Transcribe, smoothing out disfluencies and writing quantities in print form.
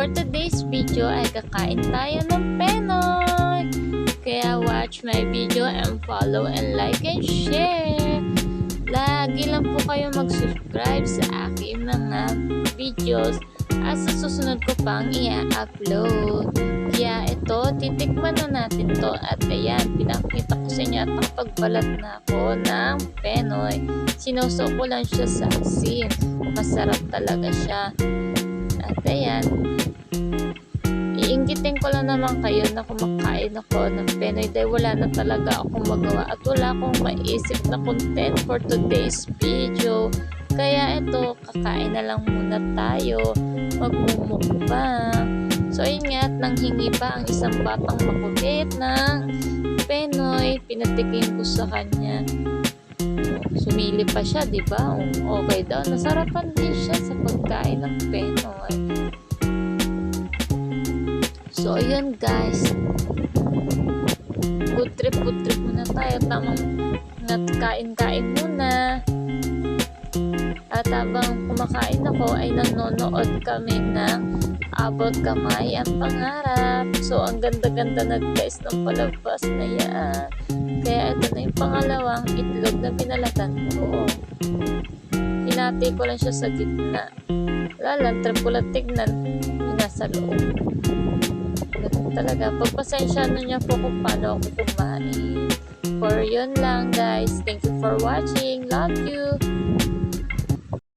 For today's video ay kakain tayo ng Penoy. Kaya watch my video and follow and like and share. Lagi lang po kayo mag-subscribe sa aking mga videos at sa susunod ko pang i-upload. Kaya ito, titikman na natin to at ayan, pinakita ko sa inyo at nakapagbalat na ako ng Penoy. Sinuso ko lang siya sa asin. Masarap talaga siya. At ayan, iinggitin ko lang naman kayo na kumakain ako ng Penoy dahil wala na talaga akong magawa at wala akong maisip na content for today's video. Kaya ito, kakain na lang muna tayo, magmumukbang. So ayun nga, at nanghingi pa ang isang batang makulit ng Penoy, pinatikim ko sa kanya. Sumili pa siya, di ba? Okay daw, nasarapan din siya sa pagkain ng Penoy. So ayun guys, good trip muna tayo. Tamang kain-kain muna. At habang kumakain ako ay nanonood kami ng Abot Kamay ang Pangarap. So ang ganda-ganda na guys ng palabas na yan. Kaya ito na yung pangalawang itlog na binalatan ko. Hinati ko lang siya sa gitna. Wala lang, trip ko lang tignan yung nasa loob. Ganun talaga. Pagpasensya na niya po kung paano ako kumain. For yun lang guys. Thank you for watching. Love you.